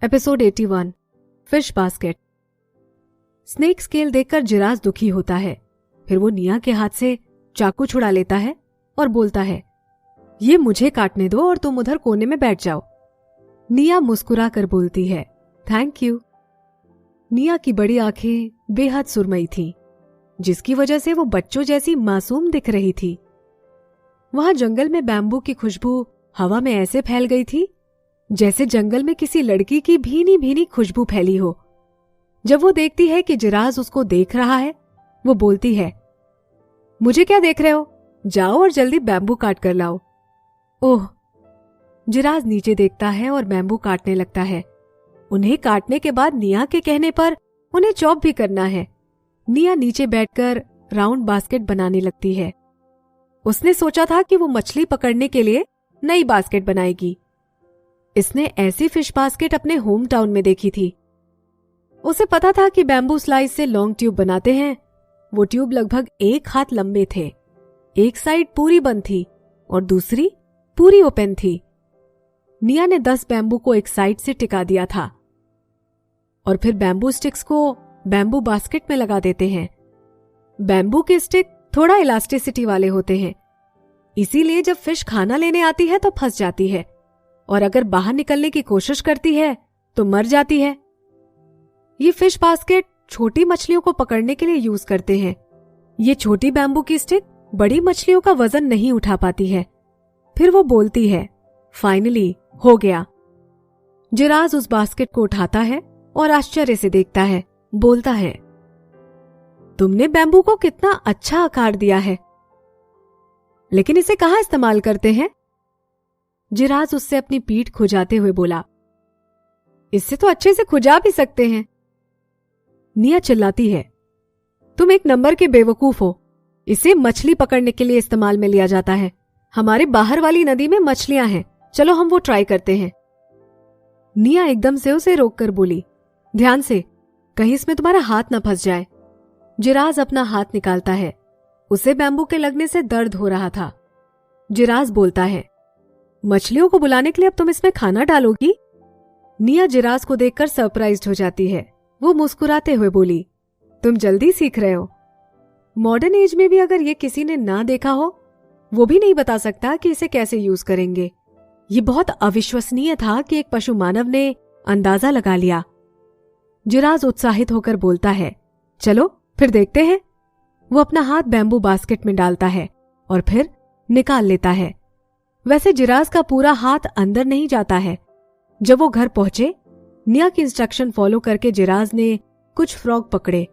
Episode 81 fish basket. Snake scale देखकर जिराज दुखी होता है। फिर वो निया के हाथ से चाकू छुड़ा लेता है और बोलता है, ये मुझे काटने दो और तुम उधर कोने में बैठ जाओ। निया मुस्कुरा कर बोलती है, थैंक यू। निया की बड़ी आंखें बेहद सुरमई थीं, जिसकी वजह से वो बच्चों जैसी मासूम दिख रही थी। वहां जंगल में बैम्बू की खुशबू हवा में ऐसे फैल गई थी जैसे जंगल में किसी लड़की की भीनी भीनी खुशबू फैली हो। जब वो देखती है कि जिराज उसको देख रहा है, वो बोलती है, मुझे क्या देख रहे हो, जाओ और जल्दी बैम्बू काट कर लाओ। ओह। जिराज नीचे देखता है और बैम्बू काटने लगता है। उन्हें काटने के बाद निया के कहने पर उन्हें चॉप भी करना है। निया नीचे बैठकर राउंड बास्केट बनाने लगती है। उसने सोचा था कि वो मछली पकड़ने के लिए नई बास्केट बनाएगी। इसने ऐसी फिश बास्केट अपने होम टाउन में देखी थी। उसे पता था कि बैम्बू स्लाइस से लॉन्ग ट्यूब बनाते हैं। वो ट्यूब लगभग 1 हाथ लंबे थे। एक साइड पूरी बंद थी और दूसरी पूरी ओपन थी। निया ने 10 बैम्बू को एक साइड से टिका दिया था और फिर बैम्बू स्टिक्स को बैम्बू बास्केट में लगा देते हैं। बैम्बू के स्टिक थोड़ा इलास्टिसिटी वाले होते हैं, इसीलिए जब फिश खाना लेने आती है तो फंस जाती है और अगर बाहर निकलने की कोशिश करती है तो मर जाती है। ये फिश बास्केट छोटी मछलियों को पकड़ने के लिए यूज करते हैं। ये छोटी बैम्बू की स्टिक बड़ी मछलियों का वजन नहीं उठा पाती है। फिर वो बोलती है, फाइनली हो गया। जिराज उस बास्केट को उठाता है और आश्चर्य से देखता है। बोलता है, तुमने बैम्बू को कितना अच्छा आकार दिया है, लेकिन इसे कहां इस्तेमाल करते हैं? जिराज उससे अपनी पीठ खुजाते हुए बोला, इससे तो अच्छे से खुजा भी सकते हैं। निया चिल्लाती है, तुम एक नंबर के बेवकूफ हो। इसे मछली पकड़ने के लिए इस्तेमाल में लिया जाता है। हमारे बाहर वाली नदी में मछलियां हैं, चलो हम वो ट्राई करते हैं। निया एकदम से उसे रोककर बोली, ध्यान से, कहीं इसमें तुम्हारा हाथ न फंस जाए। जिराज अपना हाथ निकालता है। उसे बैम्बू के लगने से दर्द हो रहा था। जिराज बोलता है, मछलियों को बुलाने के लिए अब तुम इसमें खाना डालोगी? निया जिराज को देखकर सरप्राइज्ड हो जाती है। वो मुस्कुराते हुए बोली, तुम जल्दी सीख रहे हो। मॉडर्न एज में भी अगर ये किसी ने ना देखा हो, वो भी नहीं बता सकता कि इसे कैसे यूज करेंगे। ये बहुत अविश्वसनीय था कि एक पशु मानव ने अंदाजा लगा लिया। जिराज उत्साहित होकर बोलता है, चलो फिर देखते हैं। वो अपना हाथ बैम्बू बास्केट में डालता है और फिर निकाल लेता है। वैसे जिराज का पूरा हाथ अंदर नहीं जाता है। जब वो घर पहुंचे, निया की इंस्ट्रक्शन फॉलो करके जिराज ने कुछ फ्रॉग पकड़े,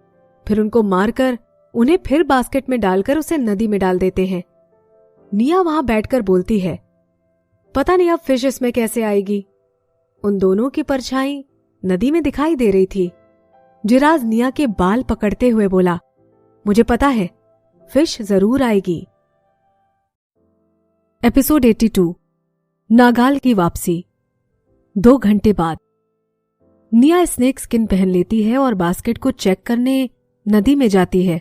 फिर उनको मारकर उन्हें फिर बास्केट में डालकर उसे नदी में डाल देते हैं। निया वहां बैठकर बोलती है, पता नहीं अब फिश इसमें कैसे आएगी। उन दोनों की परछाई नदी में दिखाई दे रही थी। जिराज निया के बाल पकड़ते हुए बोला, मुझे पता है, फिश जरूर आएगी। एपिसोड 82 नागाल की वापसी। 2 घंटे बाद निया स्नेक स्किन पहन लेती है और बास्केट को चेक करने नदी में जाती है।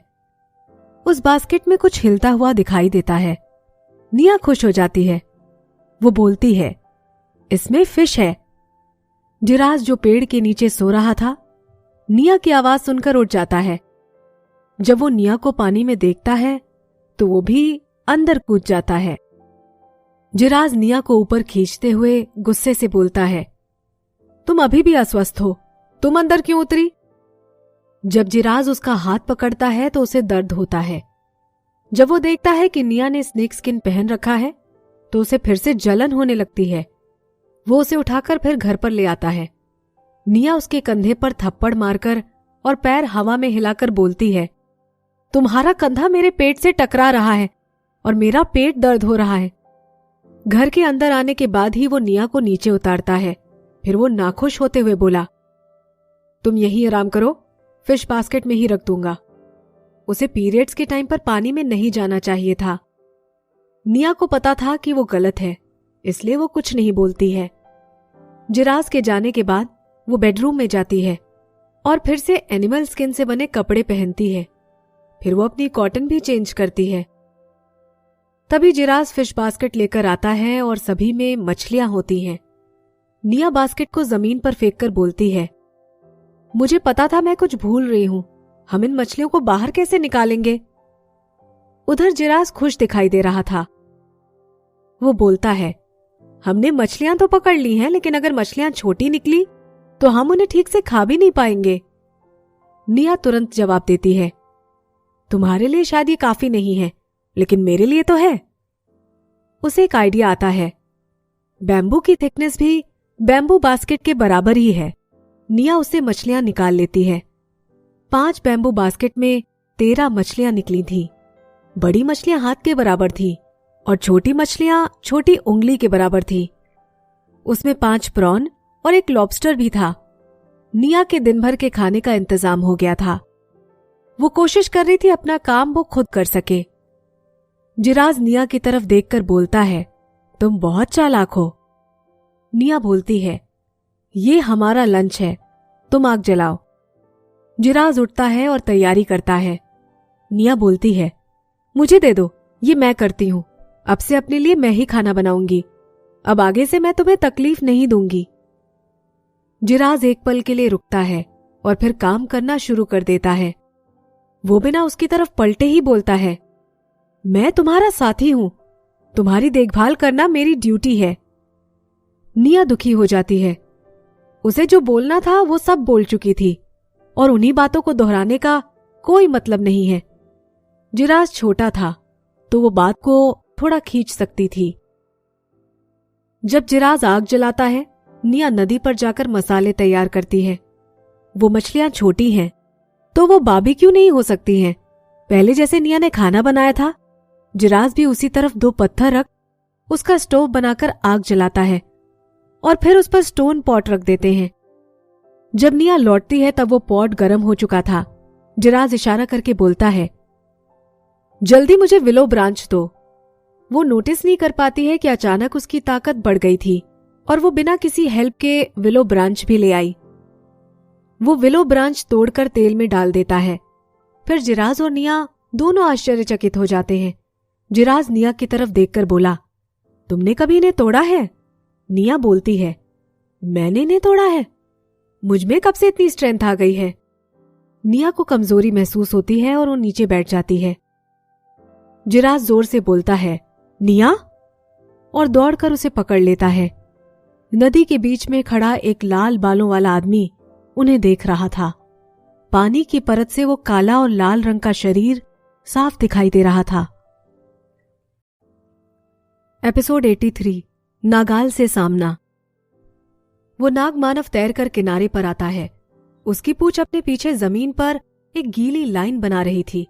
उस बास्केट में कुछ हिलता हुआ दिखाई देता है। निया खुश हो जाती है। वो बोलती है, इसमें फिश है। जिराज जो पेड़ के नीचे सो रहा था, निया की आवाज सुनकर उठ जाता है। जब वो निया को पानी में देखता है तो वो भी अंदर कूद जाता है। जिराज निया को ऊपर खींचते हुए गुस्से से बोलता है, तुम अभी भी अस्वस्थ हो, तुम अंदर क्यों उतरी? जब जिराज उसका हाथ पकड़ता है तो उसे दर्द होता है। जब वो देखता है कि निया ने स्नेक स्किन पहन रखा है तो उसे फिर से जलन होने लगती है। वो उसे उठाकर फिर घर पर ले आता है। निया उसके कंधे पर थप्पड़ मारकर और पैर हवा में हिलाकर बोलती है, तुम्हारा कंधा मेरे पेट से टकरा रहा है और मेरा पेट दर्द हो रहा है। घर के अंदर आने के बाद ही वो निया को नीचे उतारता है। फिर वो नाखुश होते हुए बोला, तुम यहीं आराम करो, फिश बास्केट में ही रख दूंगा। उसे पीरियड्स के टाइम पर पानी में नहीं जाना चाहिए था। निया को पता था कि वो गलत है, इसलिए वो कुछ नहीं बोलती है। जिराज के जाने के बाद वो बेडरूम में जाती है और फिर से एनिमल स्किन से बने कपड़े पहनती है। फिर वो अपनी कॉटन भी चेंज करती है। तभी जिराज फिश बास्केट लेकर आता है और सभी में मछलियां होती हैं। निया बास्केट को जमीन पर फेंककर बोलती है, मुझे पता था मैं कुछ भूल रही हूं। हम इन मछलियों को बाहर कैसे निकालेंगे? उधर जिरास खुश दिखाई दे रहा था। वो बोलता है, हमने मछलियां तो पकड़ ली हैं, लेकिन अगर मछलियां छोटी निकली तो हम उन्हें ठीक से खा भी नहीं पाएंगे। निया तुरंत जवाब देती है, तुम्हारे लिए शायद ये काफी नहीं है, लेकिन मेरे लिए तो है। उसे एक आइडिया आता है। बैम्बू की थिकनेस भी बैम्बू बास्केट के बराबर ही है। निया उससे मछलियां निकाल लेती है। 5 बैम्बू बास्केट में 13 मछलियां निकली थी। बड़ी मछलियां हाथ के बराबर थी और छोटी मछलियां छोटी उंगली के बराबर थी। उसमें 5 प्रॉन और एक लॉबस्टर भी था। निया के दिन भर के खाने का इंतजाम हो गया था। वो कोशिश कर रही थी अपना काम वो खुद कर सके। जिराज निया की तरफ देखकर बोलता है, तुम बहुत चालाक हो। निया बोलती है, ये हमारा लंच है, तुम आग जलाओ। जिराज उठता है और तैयारी करता है। निया बोलती है, मुझे दे दो, ये मैं करती हूं। अब से अपने लिए मैं ही खाना बनाऊंगी। अब आगे से मैं तुम्हें तकलीफ नहीं दूंगी। जिराज एक पल के लिए रुकता है और फिर काम करना शुरू कर देता है। वो बिना उसकी तरफ पलटे ही बोलता है, मैं तुम्हारा साथी हूं, तुम्हारी देखभाल करना मेरी ड्यूटी है। निया दुखी हो जाती है। उसे जो बोलना था वो सब बोल चुकी थी और उन्हीं बातों को दोहराने का कोई मतलब नहीं है। जिराज छोटा था तो वो बात को थोड़ा खींच सकती थी। जब जिराज आग जलाता है, निया नदी पर जाकर मसाले तैयार करती है। वो मछलियां छोटी हैं तो वो बारबेक्यू नहीं हो सकती हैं। पहले जैसे निया ने खाना बनाया था, जिराज भी उसी तरफ 2 पत्थर रख उसका स्टोव बनाकर आग जलाता है और फिर उस पर स्टोन पॉट रख देते हैं। जब निया लौटती है तब वो पॉट गर्म हो चुका था। जिराज इशारा करके बोलता है, जल्दी मुझे विलो ब्रांच दो। वो नोटिस नहीं कर पाती है कि अचानक उसकी ताकत बढ़ गई थी और वो बिना किसी हेल्प के विलो ब्रांच भी ले आई। वो विलो ब्रांच तोड़कर तेल में डाल देता है। फिर जिराज और निया दोनों आश्चर्यचकित हो जाते हैं। जिराज निया की तरफ देखकर बोला, तुमने कभी इन्हें तोड़ा है? निया बोलती है, मैंने इन्हें तोड़ा है? मुझमें कब से इतनी स्ट्रेंथ आ गई है? निया को कमजोरी महसूस होती है और वो नीचे बैठ जाती है। जिराज जोर से बोलता है, निया, और दौड़कर उसे पकड़ लेता है। नदी के बीच में खड़ा एक लाल बालों वाला आदमी उन्हें देख रहा था। पानी की परत से वो काला और लाल रंग का शरीर साफ दिखाई दे रहा था। एपिसोड 83, नागाल से सामना। वो नाग मानव तैरकर किनारे पर आता है। उसकी पूंछ अपने पीछे जमीन पर एक गीली लाइन बना रही थी।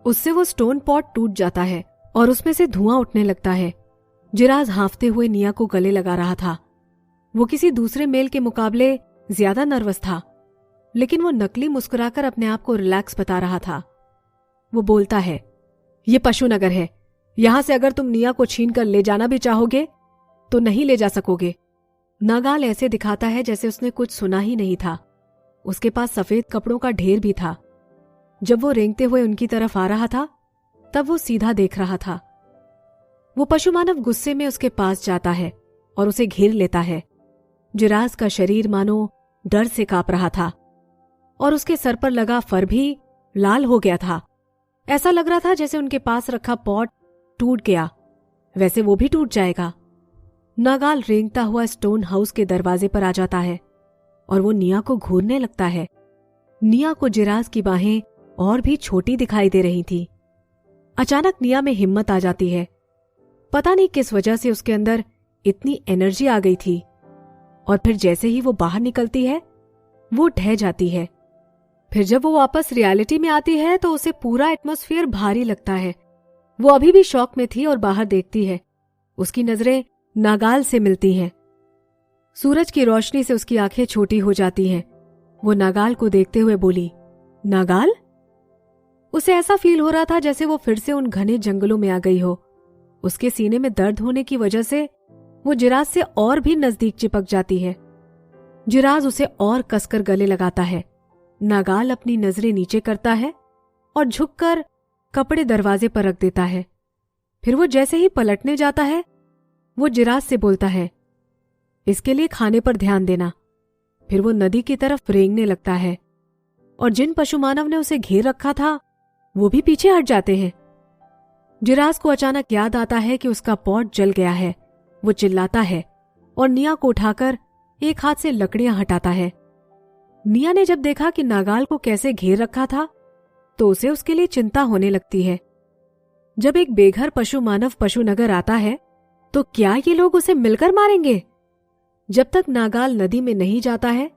उससे वो स्टोन पॉट टूट जाता है और उसमें से धुआं उठने लगता है। जिराज हांफते हुए निया को गले लगा रहा था। वो किसी दूसरे मेल के मुकाबले ज्यादा नर्वस था, लेकिन वो नकली मुस्कुराकर अपने आप को रिलैक्स बता रहा था। वो बोलता है, ये पशु नगर है। यहां से अगर तुम निया को छीन कर ले जाना भी चाहोगे तो नहीं ले जा सकोगे। नागाल ऐसे दिखाता है जैसे उसने कुछ सुना ही नहीं था। उसके पास सफेद कपड़ों का ढेर भी था। जब वो रेंगते हुए उनकी तरफ आ रहा था तब वो सीधा देख रहा था। वो पशु मानव गुस्से में उसके पास जाता है और उसे घेर लेता है। जिराज का शरीर मानो डर से कांप रहा था और उसके सर पर लगा फर भी लाल हो गया था। ऐसा लग रहा था जैसे उनके पास रखा पॉट टूट गया, वैसे वो भी टूट जाएगा। नागाल रेंगता हुआ स्टोन हाउस के दरवाजे पर आ जाता है और वो निया को घूरने लगता है। निया को जिराज की बाहें और भी छोटी दिखाई दे रही थी। अचानक निया में हिम्मत आ जाती है। पता नहीं किस वजह से उसके अंदर इतनी एनर्जी आ गई थी और फिर जैसे ही वो बाहर निकलती है वो ढह जाती है। फिर जब वो वापस रियलिटी में आती है तो उसे पूरा एटमॉस्फेयर भारी लगता है। वो अभी भी शॉक में थी और बाहर देखती है। उसकी नजरें नागाल से मिलती हैं। सूरज की रोशनी से उसकी आंखें छोटी हो जाती हैं। वो नागाल को देखते हुए बोली, नागाल? उसे ऐसा फील हो रहा था जैसे वो फिर से उन घने जंगलों में आ गई हो। उसके सीने में दर्द होने की वजह से वो जिराज से और भी नजदीक चिपक जाती है। जिराज उसे और कसकर गले लगाता है। नागाल अपनी नजरें नीचे करता है और झुककर कपड़े दरवाजे पर रख देता है। फिर वो जैसे ही पलटने जाता है वो जिराज से बोलता है, इसके लिए खाने पर ध्यान देना। फिर वो नदी की तरफ रेंगने लगता है और जिन पशु मानव ने उसे घेर रखा था वो भी पीछे हट जाते हैं। जिरास को अचानक याद आता है कि उसका पॉट जल गया है। वो चिल्लाता है और निया को उठाकर एक हाथ से लकड़ियां हटाता है। निया ने जब देखा कि नागाल को कैसे घेर रखा था तो उसे उसके लिए चिंता होने लगती है। जब एक बेघर पशु मानव पशुनगर आता है तो क्या ये लोग उसे मिलकर मारेंगे? जब तक नागाल नदी में नहीं जाता है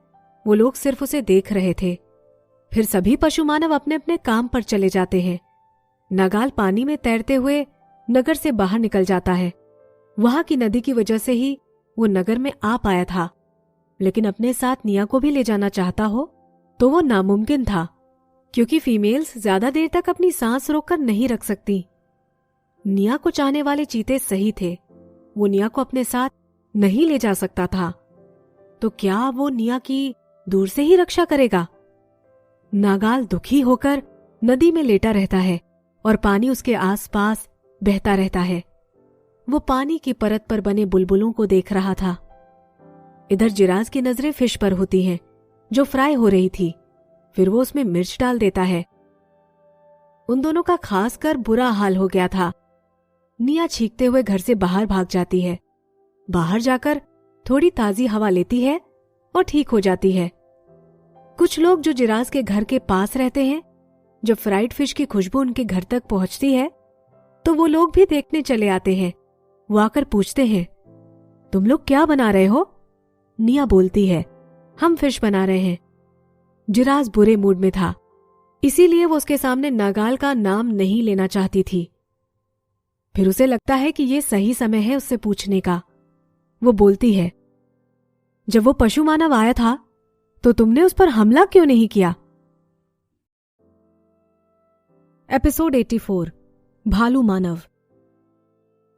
वो लोग सिर्फ उसे देख रहे थे। फिर सभी पशु मानव अपने अपने काम पर चले जाते हैं। नागाल पानी में तैरते हुए नगर से बाहर निकल जाता है। वहां की नदी की वजह से ही वो नगर में आ पाया था, लेकिन अपने साथ निया को भी ले जाना चाहता हो तो वो नामुमकिन था, क्योंकि फीमेल्स ज्यादा देर तक अपनी सांस रोककर नहीं रख सकती। निया को चाहने वाले चीते सही थे, वो निया को अपने साथ नहीं ले जा सकता था। तो क्या वो निया की दूर से ही रक्षा करेगा? नागाल दुखी होकर नदी में लेटा रहता है और पानी उसके आसपास बहता रहता है। वो पानी की परत पर बने बुलबुलों को देख रहा था। इधर जिराज की नजरें फिश पर होती हैं जो फ्राई हो रही थी। फिर वो उसमें मिर्च डाल देता है। उन दोनों का खासकर बुरा हाल हो गया था। निया छींकते हुए घर से बाहर भाग जाती है। बाहर जाकर थोड़ी ताजी हवा लेती है और ठीक हो जाती है। कुछ लोग जो जिराज के घर के पास रहते हैं, जब फ्राइड फिश की खुशबू उनके घर तक पहुंचती है तो वो लोग भी देखने चले आते हैं। वो आकर पूछते हैं, तुम लोग क्या बना रहे हो? निया बोलती है, हम फिश बना रहे हैं। जिराज बुरे मूड में था, इसीलिए वो उसके सामने नागाल का नाम नहीं लेना चाहती थी। फिर उसे लगता है कि ये सही समय है उससे पूछने का। वो बोलती है, जब वो पशु मानव आया था तो तुमने उस पर हमला क्यों नहीं किया? एपिसोड 84 भालू मानव।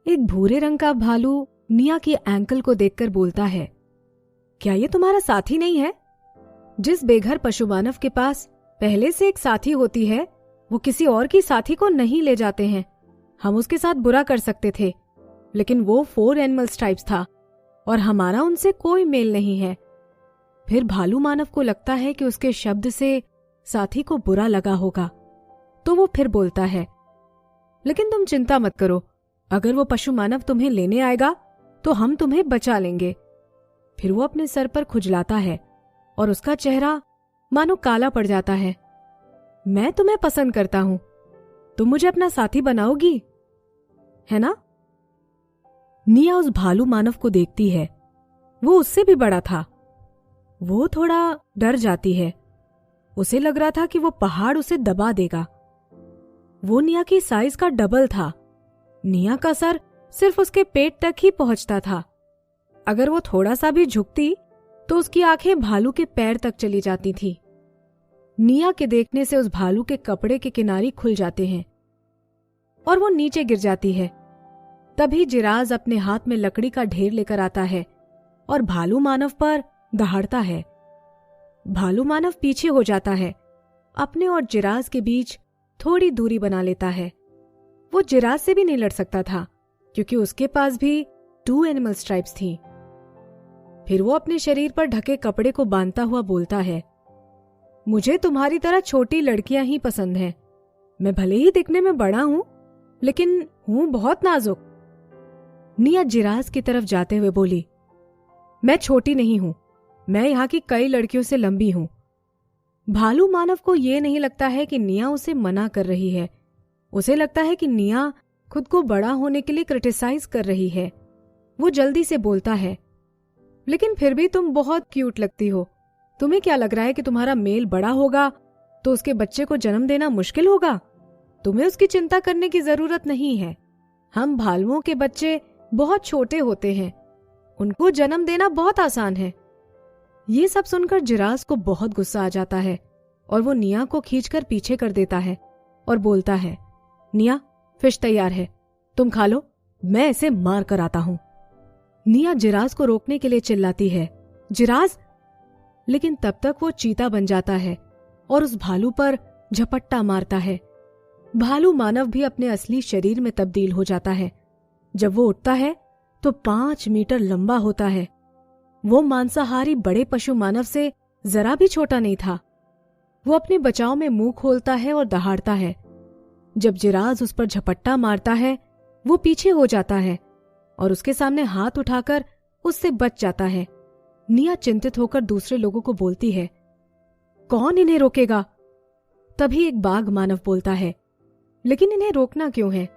एक भूरे रंग का भालू निया की एंकल को देखकर बोलता है, क्या ये तुम्हारा साथी नहीं है? जिस बेघर पशु मानव के पास पहले से एक साथी होती है वो किसी और की साथी को नहीं ले जाते हैं। हम उसके साथ बुरा कर सकते थे, लेकिन वो 4 एनिमल्स टाइप्स था और हमारा उनसे कोई मेल नहीं है। फिर भालू मानव को लगता है कि उसके शब्द से साथी को बुरा लगा होगा, तो वो फिर बोलता है, लेकिन तुम चिंता मत करो, अगर वो पशु मानव तुम्हें लेने आएगा तो हम तुम्हें बचा लेंगे। फिर वो अपने सर पर खुजलाता है और उसका चेहरा मानो काला पड़ जाता है। मैं तुम्हें पसंद करता हूं, तुम मुझे अपना साथी बनाओगी, है ना? निया उस भालू मानव को देखती है। वो उससे भी बड़ा था। वो थोड़ा डर जाती है। उसे लग रहा था कि वो पहाड़ उसे दबा देगा। वो निया की साइज का डबल था। निया का सर सिर्फ उसके पेट तक ही पहुंचता था। अगर वो थोड़ा सा भी झुकती तो उसकी आंखें भालू के पैर तक चली जाती थी। निया के देखने से उस भालू के कपड़े के किनारे खुल जाते हैं और वो नीचे गिर जाती है। तभी जिराज अपने हाथ में लकड़ी का ढेर लेकर आता है और भालू मानव पर दहाड़ता है। भालू मानव पीछे हो जाता है, अपने और जिराज के बीच थोड़ी दूरी बना लेता है। वो जिराज से भी नहीं लड़ सकता था क्योंकि उसके पास भी 2 एनिमल स्ट्राइप्स थी। फिर वो अपने शरीर पर ढके कपड़े को बांधता हुआ बोलता है, मुझे तुम्हारी तरह छोटी लड़कियां ही पसंद हैं। मैं भले ही दिखने में बड़ा हूं, लेकिन हूं बहुत नाजुक। निया जिराज की तरफ जाते हुए बोली, मैं छोटी नहीं हूं, मैं यहां की कई लड़कियों से लंबी हूं। भालू मानव को यह नहीं लगता है कि निया उसे मना कर रही है। उसे लगता है कि निया खुद को बड़ा होने के लिए क्रिटिसाइज कर रही है। वो जल्दी से बोलता है, लेकिन फिर भी तुम बहुत क्यूट लगती हो। तुम्हें क्या लग रहा है कि तुम्हारा मेल बड़ा होगा तो उसके बच्चे को जन्म देना मुश्किल होगा? तुम्हें उसकी चिंता करने की जरूरत नहीं है। हम भालुओं के बच्चे बहुत छोटे होते हैं, उनको जन्म देना बहुत आसान है। ये सब सुनकर जिराज को बहुत गुस्सा आ जाता है और वो निया को खींचकर पीछे कर देता है और बोलता है, निया, फिश तैयार है, तुम खा लो, मैं इसे मार कर आता हूं। निया जिराज को रोकने के लिए चिल्लाती है, जिराज! लेकिन तब तक वो चीता बन जाता है और उस भालू पर झपट्टा मारता है। भालू मानव भी अपने असली शरीर में तब्दील हो जाता है। जब वो उठता है तो 5 मीटर लंबा होता है। वो मांसाहारी बड़े पशु मानव से जरा भी छोटा नहीं था। वो अपने बचाव में मुंह खोलता है और दहाड़ता है। जब जिराज उस पर झपट्टा मारता है वो पीछे हो जाता है और उसके सामने हाथ उठाकर उससे बच जाता है। निया चिंतित होकर दूसरे लोगों को बोलती है, कौन इन्हें रोकेगा? तभी एक बाघ मानव बोलता है, लेकिन इन्हें रोकना क्यों है?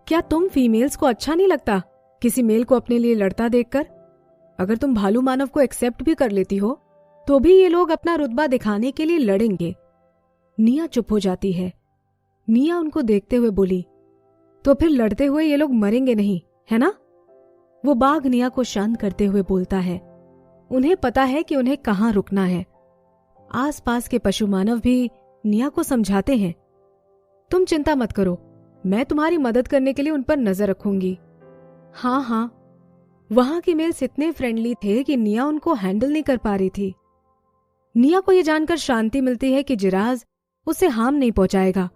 क्या तुम फीमेल्स को अच्छा नहीं लगता किसी मेल को अपने लिए लड़ता देखकर? अगर तुम भालू मानव को एक्सेप्ट भी कर लेती हो तो भी ये लोग अपना रुतबा दिखाने के लिए लड़ेंगे। निया चुप हो जाती है। निया उनको देखते हुए बोली, तो फिर लड़ते हुए ये लोग मरेंगे नहीं, है ना? वो बाघ निया को शांत करते हुए बोलता है, उन्हें पता है कि उन्हें कहाँ रुकना है। आसपास के पशु मानव भी निया को समझाते हैं, तुम चिंता मत करो, मैं तुम्हारी मदद करने के लिए उन पर नजर रखूंगी। हाँ हाँ, वहां के मेल्स इतने फ्रेंडली थे कि निया उनको हैंडल नहीं कर पा रही थी। निया को यह जानकर शांति मिलती है कि जिराज उसे हार्म नहीं पहुंचाएगा।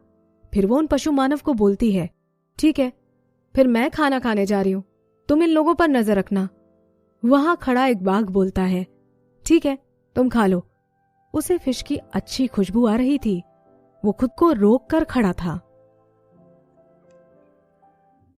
फिर वो उन पशु मानव को बोलती है, ठीक है, फिर मैं खाना खाने जा रही हूं, तुम इन लोगों पर नजर रखना। वहां खड़ा एक बाघ बोलता है, ठीक है, तुम खा लो। उसे फिश की अच्छी खुशबू आ रही थी। वो खुद को रोक कर खड़ा था।